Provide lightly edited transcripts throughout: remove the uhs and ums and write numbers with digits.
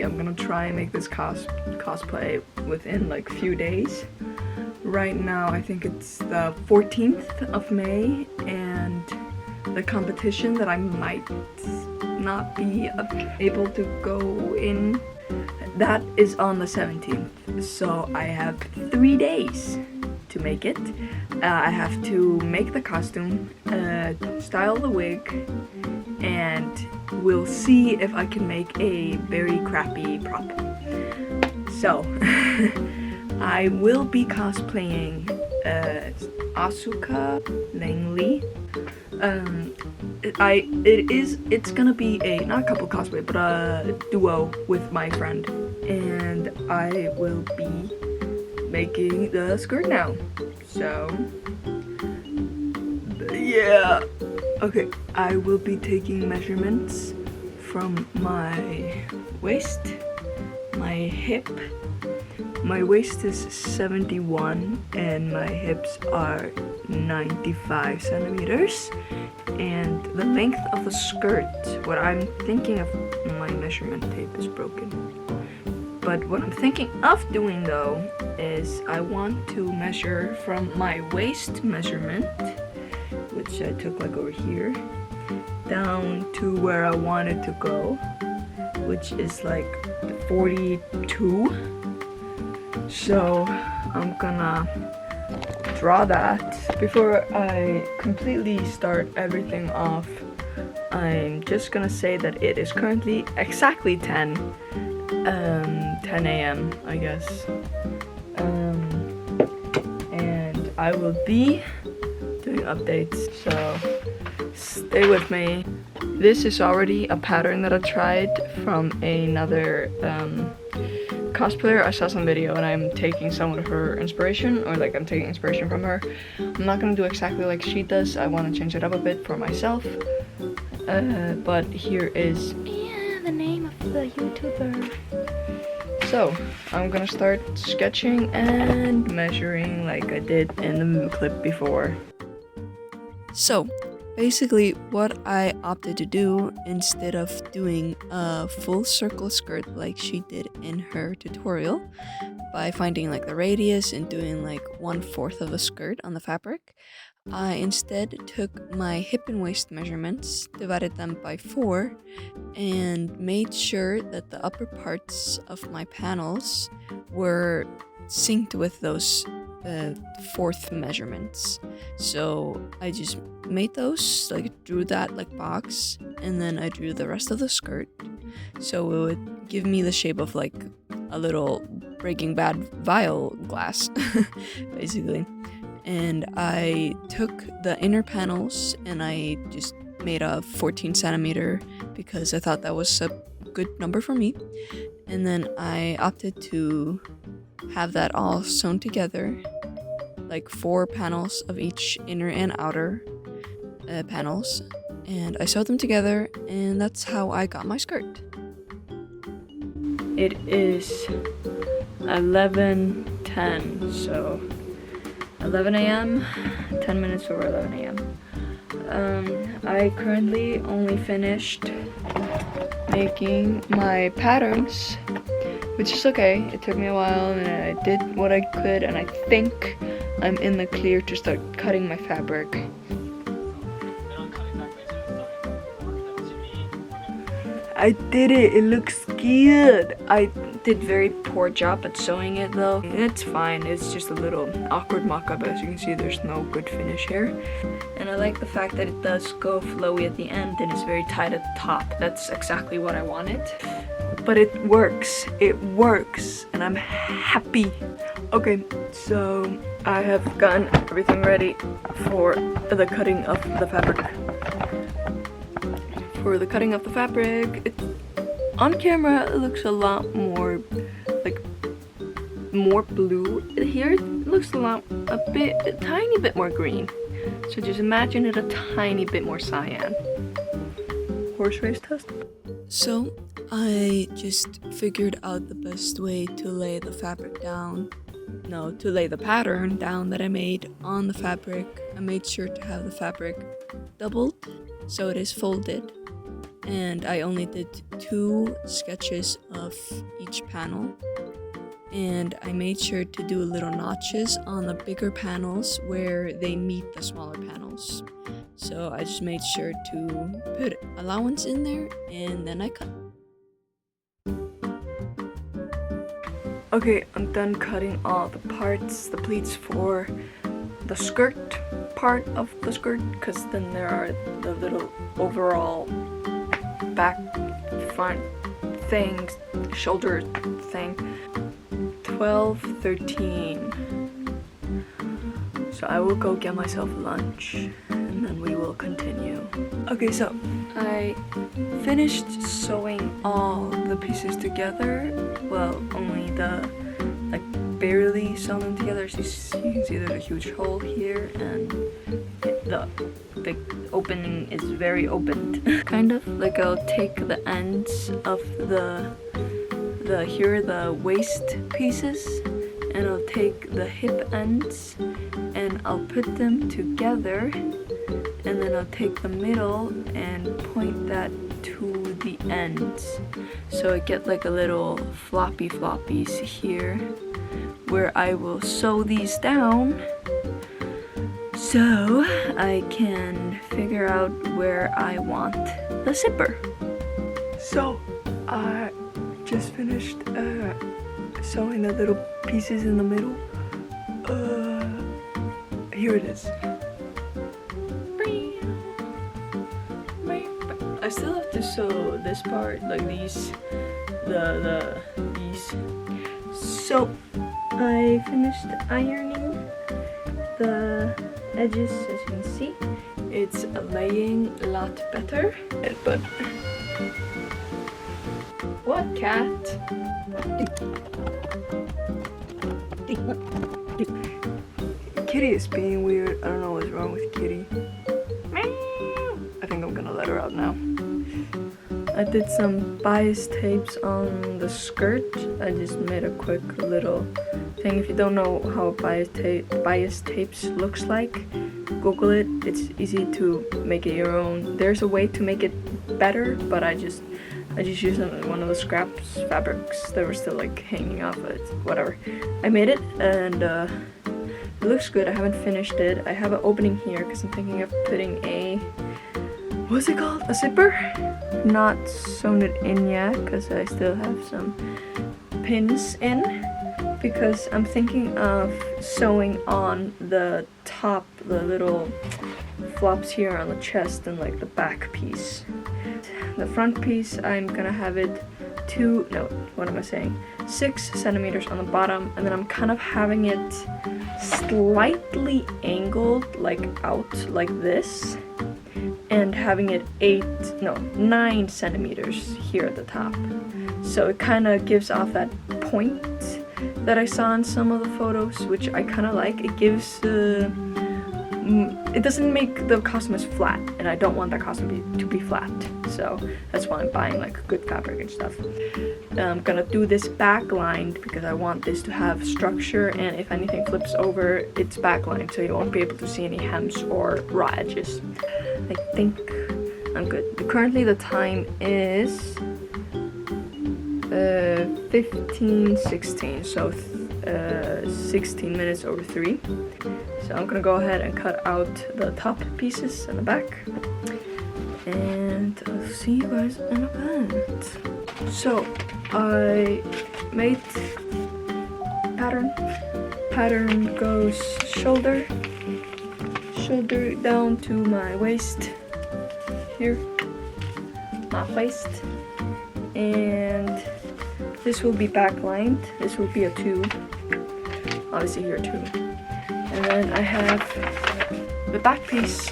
I'm gonna try and make this cosplay within like few days. Right now I think it's the 14th of May, and the competition that I might not be able to go in, that is on the 17th. So I have 3 days to make it. I have to make the costume, style the wig, and we'll see if I can make a very crappy prop. So, I will be cosplaying Asuka Langley. It's gonna be not a couple cosplay, but a duo with my friend, and I will be making the skirt now. So, yeah. Okay, I will be taking measurements from my waist, my hip. My waist is 71 and my hips are 95 centimeters. And the length of the skirt, what I'm thinking of, my measurement tape is broken. But what I'm thinking of doing though is I want to measure from my waist measurement, which I took like over here, down to where I want it to go, which is like 42. So I'm gonna draw that. Before I completely start everything off, I'm just gonna say that it is currently exactly 10 a.m. I guess. And I will be doing updates, so stay with me. This is already a pattern that I tried from another cosplayer. I saw some video and I'm taking some of her inspiration, or like I'm taking inspiration from her. I'm not gonna do exactly like she does. I want to change it up a bit for myself. But here is the name of the YouTuber. So I'm gonna start sketching and measuring like I did in the clip before. So basically what I opted to do, instead of doing a full circle skirt like she did in her tutorial, by finding like the radius and doing like 1/4 of a skirt on the fabric, I instead took my hip and waist measurements, divided them by 4, and made sure that the upper parts of my panels were synced with those 4th measurements. So I just made those, like drew that like box, and then I drew the rest of the skirt, so it would give me the shape of like a little Breaking Bad vial glass basically. And I took the inner panels and I just made a 14 centimeter because I thought that was a good number for me, and then I opted to have that all sewn together, like 4 panels of each inner and outer panels, and I sewed them together, and that's how I got my skirt. It is 11:10, so 11 a.m., 10 minutes over 11 a.m. I currently only finished making my patterns, which is okay. It took me a while and I did what I could, and I think I'm in the clear to start cutting my fabric. I did it, it looks good. I did very poor job at sewing it though. It's fine, it's just a little awkward mock-up. As you can see, there's no good finish here. And I like the fact that it does go flowy at the end and it's very tight at the top. That's exactly what I wanted. But it works, and I'm happy. Okay, so I have gotten everything ready for the cutting of the fabric. For the cutting of the fabric, on camera it looks a lot more more blue. Here it looks a tiny bit more green. So just imagine it a tiny bit more cyan. Horse race test. So I just figured out the best way to lay the fabric down. No, to lay the pattern down that I made on the fabric. I made sure to have the fabric doubled so it is folded, and I only did 2 sketches of each panel. And I made sure to do little notches on the bigger panels where they meet the smaller panels. So I just made sure to put allowance in there, and then I cut. Okay, I'm done cutting all the parts, the pleats for the skirt part of the skirt, because then there are the little overall back, front things, shoulder thing. 12, 13. So I will go get myself lunch and then we will continue. Okay, so I finished sewing all the pieces together. Well, only the, like, barely sewn them together. So you can see there's a huge hole here, and the opening is very opened. Kind of like I'll take the ends of the waist pieces, and I'll take the hip ends and I'll put them together, and then I'll take the middle and point that to the ends, so I get like a little floppies here where I will sew these down so I can figure out where I want the zipper. So I just finished sewing the little pieces in the middle. Here it is. I still have to sew this part, like these. So I finished ironing the edges, as you can see. It's laying a lot better, but what cat? Kitty is being weird. I don't know what's wrong with Kitty. I think I'm gonna let her out now. I did some bias tapes on the skirt. I just made a quick little thing. If you don't know how bias tapes looks like, Google it. It's easy to make it your own. There's a way to make it better, but I just used one of the scraps fabrics that were still like hanging off it. Whatever. I made it, and it looks good. I haven't finished it. I have an opening here because I'm thinking of putting a, what's it called? A zipper? Not sewn it in yet because I still have some pins in, because I'm thinking of sewing on the top, the little flops here on the chest, and like the back piece. The front piece, I'm gonna have it 6 centimeters on the bottom, and then I'm kind of having it slightly angled, like out like this, and having it 9 centimeters here at the top. So it kind of gives off that point that I saw in some of the photos, which I kind of like. It gives it doesn't make the costume as flat, and I don't want that costume to be flat, so that's why I'm buying like good fabric and stuff. I'm gonna do this backlined because I want this to have structure, and if anything flips over, it's backlined, so you won't be able to see any hems or raw edges. I think I'm good. Currently the time is 15:16, so 16 minutes over 3. So I'm gonna go ahead and cut out the top pieces and the back, and I'll see you guys in a bit. So I made pattern goes shoulder down to my waist here, my waist, and this will be backlined. This will be a 2, obviously here 2. And then I have the back piece,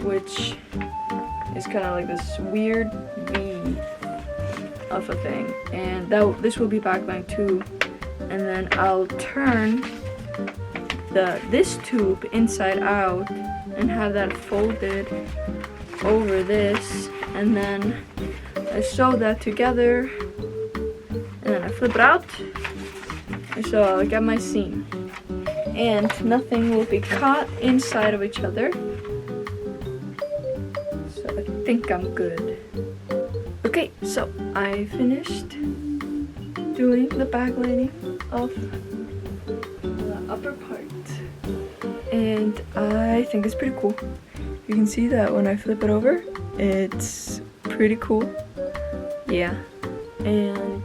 which is kind of like this weird V of a thing, and this will be backlined too. And then I'll turn this tube inside out and have that folded over this, and then I sew that together, and then I flip it out, and so I'll get my seam, and nothing will be caught inside of each other, so I think I'm good. Okay, so I finished doing the backlining of the upper part, and I think it's pretty cool. You can see that when I flip it over, it's pretty cool. Yeah, and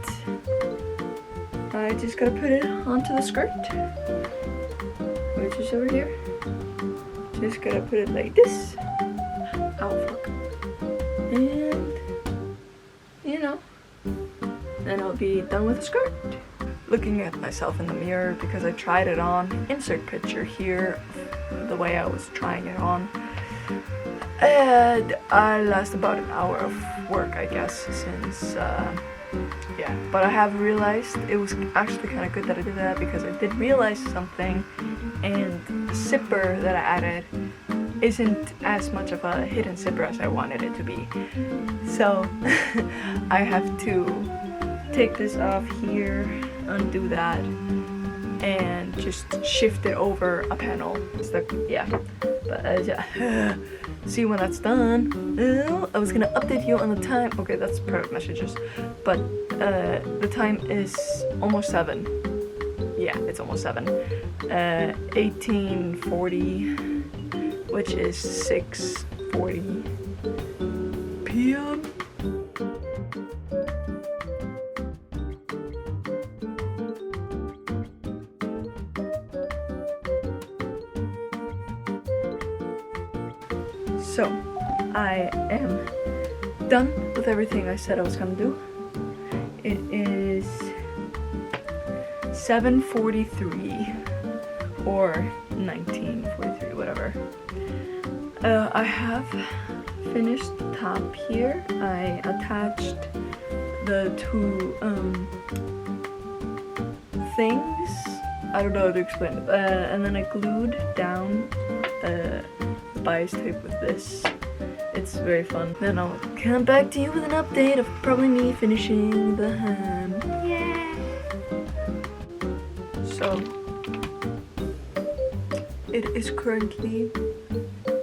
I just gotta put it onto the skirt, which is over here. Just gotta put it like this. Oh fuck. And you know, then I'll be done with the skirt. Looking at myself in the mirror because I tried it on. Insert picture here, the way I was trying it on. And I lost about an hour of work, I guess, since yeah. But I have realized it was actually kind of good that I did that, because I did realize something, and the zipper that I added isn't as much of a hidden zipper as I wanted it to be. So I have to take this off here, undo that, and just shift it over a panel. So, yeah, but see when that's done. I was gonna update you on the time. Okay, that's private messages, but the time is almost 7. Yeah, it's almost 7. 18:40, which is 6:40 p.m. So, I am done with everything I said I was gonna do. It is 7:43 or 19:43, whatever. I have finished the top here. I attached the 2 things. I don't know how to explain it. And then I glued down bias tape with this. It's very fun. Then I'll come back to you with an update of probably me finishing the hem. Yeah. So it is currently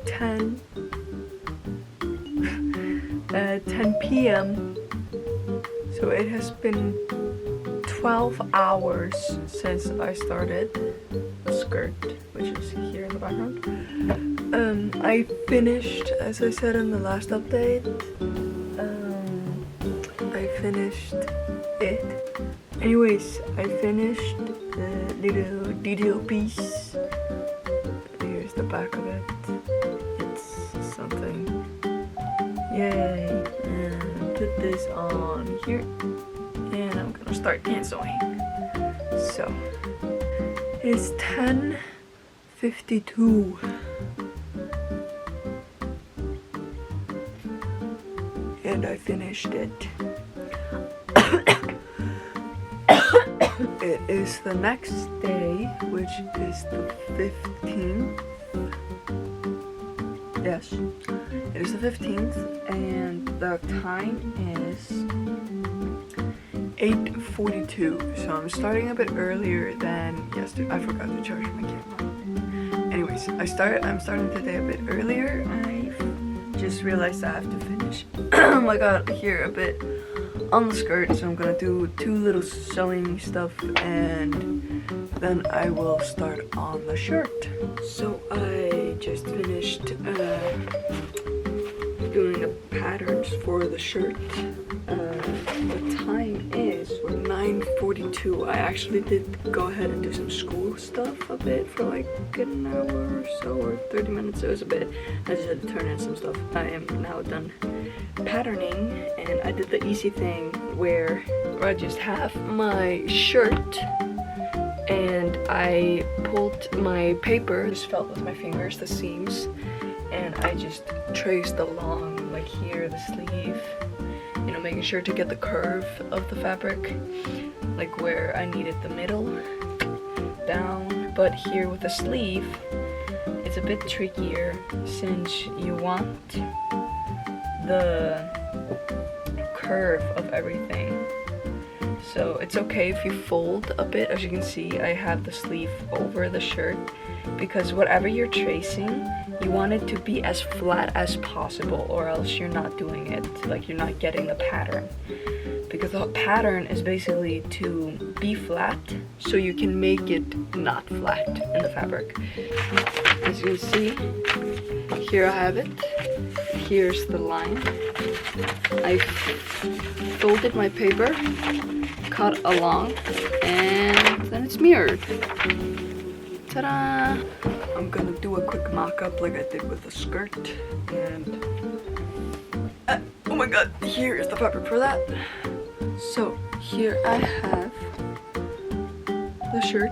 10 p.m. So it has been 12 hours since I started the skirt, which is here in the background. I finished, as I said in the last update, I finished it. Anyways, I finished the little detail piece. Here's the back of it. It's something. Yay. And put this on here. And I'm gonna start hand sewing. So, it's 10:52. And I finished it. It is the next day, which is the 15th. Yes, it is the 15th, and the time is 8:42. So I'm starting a bit earlier than yesterday. I forgot to charge my camera. Anyways, I'm starting today a bit earlier. I just realized I have to finish. Oh my god, here a bit on the skirt, so I'm gonna do 2 little sewing stuff, and then I will start on the shirt. So I just finished doing the patterns for the shirt. The time is 9:42. I actually did go ahead and do some school stuff a bit for like an hour or so, or 30 minutes. It was a bit. I just had to turn in some stuff. I am now done patterning, and I did the easy thing where I just have my shirt and I pulled my paper, just felt with my fingers the seams, and I just traced along, like here, the sleeve, you know, making sure to get the curve of the fabric, like where I needed the middle down. But here with the sleeve, it's a bit trickier since you want the curve of everything. So it's okay if you fold a bit. As you can see, I have the sleeve over the shirt, because whatever you're tracing, you want it to be as flat as possible, or else you're not doing it, like you're not getting the pattern. Because the pattern is basically to be flat, so you can make it not flat in the fabric. As you can see, here I have it. Here's the line. I folded my paper, cut along, and then it's mirrored. Ta-da! I'm gonna do a quick mock-up like I did with the skirt, and oh my god, here is the fabric for that. So here I have the shirt.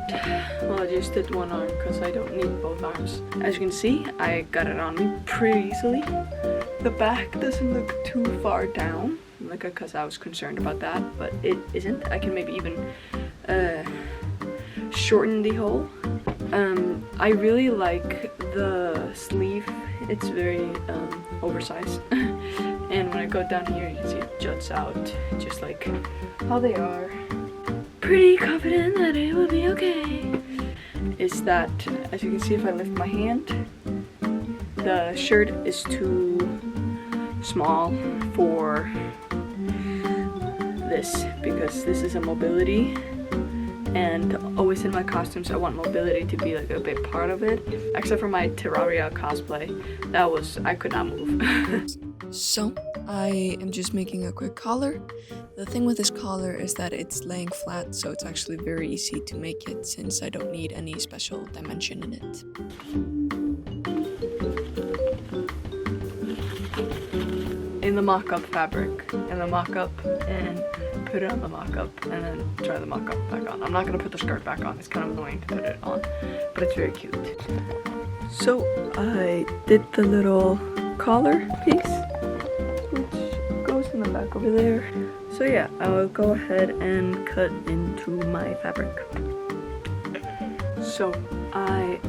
Well, I just did one arm because I don't need both arms. As you can see, I got it on me pretty easily. The back doesn't look too far down, like because I was concerned about that, but it isn't. I can maybe even shorten the hole. I really like the sleeve. It's very oversized. And when I go down here, you can see it juts out, just like how they are. Pretty confident that it will be okay. Is that, as you can see if I lift my hand, the shirt is too small for this, because this is a mobility. And always in my costumes, I want mobility to be like a big part of it. Except for my Terraria cosplay, I could not move. So, I am just making a quick collar. The thing with this collar is that it's laying flat, so it's actually very easy to make it since I don't need any special dimension in it. In the mock-up fabric, in the mock-up, and put it on the mock-up, and then try the mock-up back on. I'm not gonna put the skirt back on, it's kind of annoying to put it on, but it's very cute. So I did the little collar piece, which goes in the back over there. So yeah, I will go ahead and cut into my fabric. So I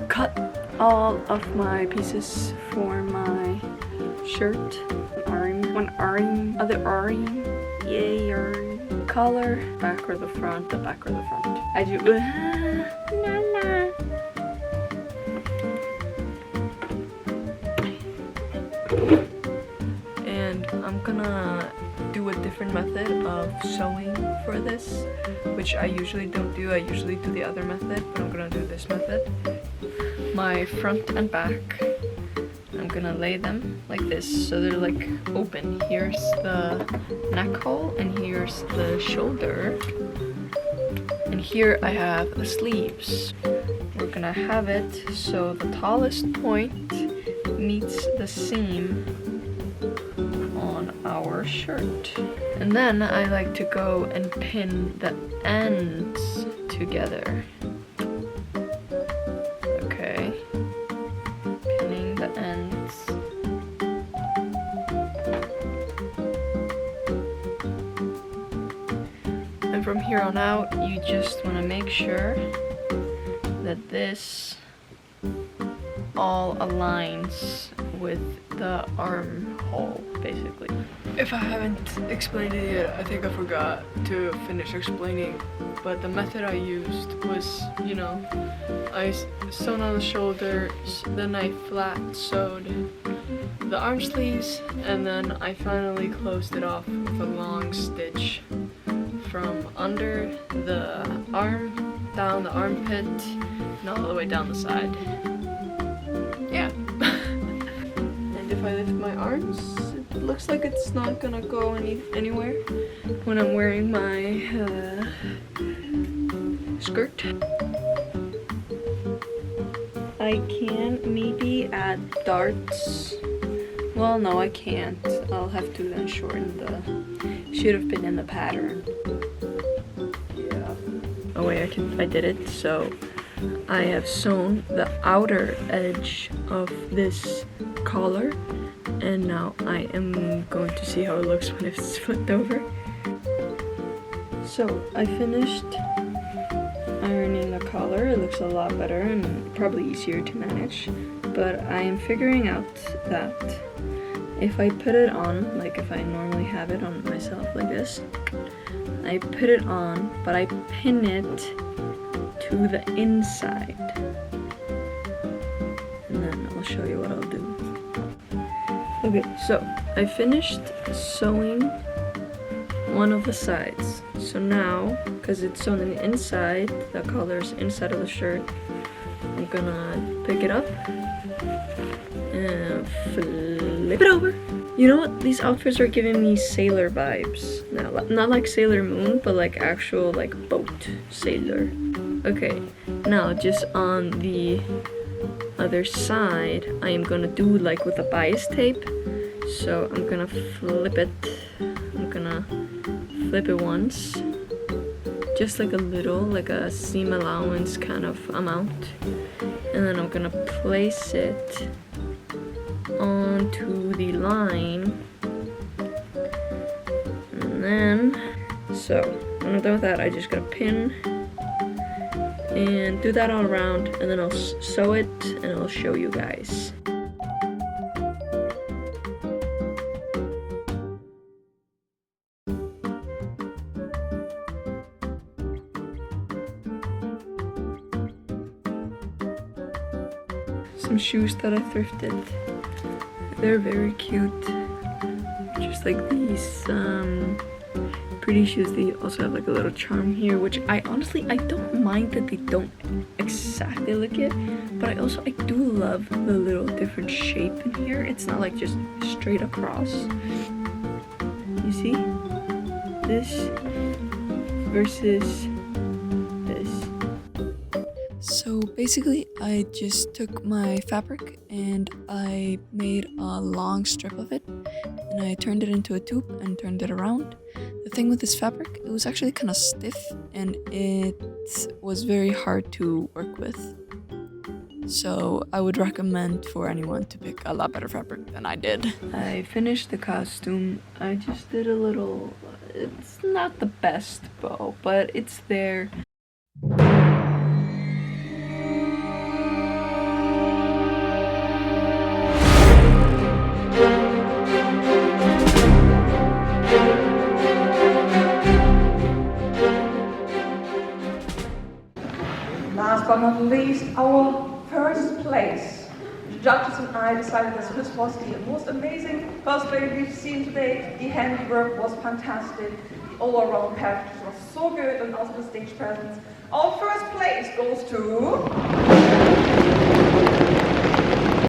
cut all of my pieces for my shirt. One arm, other arm, yay, arm. Collar, back or the front, the back or the front. I do, and I'm gonna do a different method of sewing for this, which I usually don't do. I usually do the other method, but I'm gonna do this method. My front and back, I'm gonna lay them like this, so they're like open. Here's the neck hole, and here's the shoulder, and here I have the sleeves. We're gonna have it so the tallest point meets the seam on our shirt. And then I like to go and pin the ends together. Okay. Pinning the ends. And from here on out, you just want to make sure that this all aligns with the armhole, basically. If I haven't explained it yet, I think I forgot to finish explaining, but the method I used was, you know, I sewn on the shoulders, then I flat sewed the arm sleeves, and then I finally closed it off with a long stitch from under the arm, down the armpit, and all the way down the side. Yeah. And if I lift my arms, it looks like it's not gonna go anywhere when I'm wearing my skirt. I can maybe add darts. Well, no, I can't. I'll have to then shorten the... Should have been in the pattern. Yeah. Oh wait, I did it. So I have sewn the outer edge of this collar, and now I am going to see how it looks when it's flipped over. So I finished ironing the collar. It looks a lot better and probably easier to manage, but I am figuring out that if I put it on, like if I normally have it on myself like this, I put it on, but I pin it to the inside. And then I'll show you what I'll do. Okay, so I finished sewing one of the sides. So now, because it's sewn on the inside, the colors inside of the shirt, I'm gonna pick it up and flip it over. You know what? These outfits are giving me sailor vibes. Now, not like Sailor Moon, but like actual like boat sailor. Okay, now just on the other side, I am gonna do like with a bias tape. So I'm gonna flip it. I'm gonna flip it once. Just like a little, like a seam allowance kind of amount. And then I'm gonna place it onto the line. And then, so when I'm done with that, I just gotta pin and do that all around, and then I'll sew it and I'll show you guys. Some shoes that I thrifted. They're very cute. Just like these pretty shoes. They also have like a little charm here, which I don't mind that they don't exactly look it, but I do love the little different shape in here. It's not like just straight across. You see? This versus this. So basically, I just took my fabric and I made a long strip of it, and I turned it into a tube and turned it around. The thing with this fabric, it was actually kind of stiff and it was very hard to work with. So I would recommend for anyone to pick a lot better fabric than I did. I finished the costume. I just did a little, it's not the best bow, but it's there. Last but not least, our first place. The judges and I decided that this was the most amazing cosplay we've seen today. The handiwork was fantastic. The all-around package was so good, and also the stage presence. Our first place goes to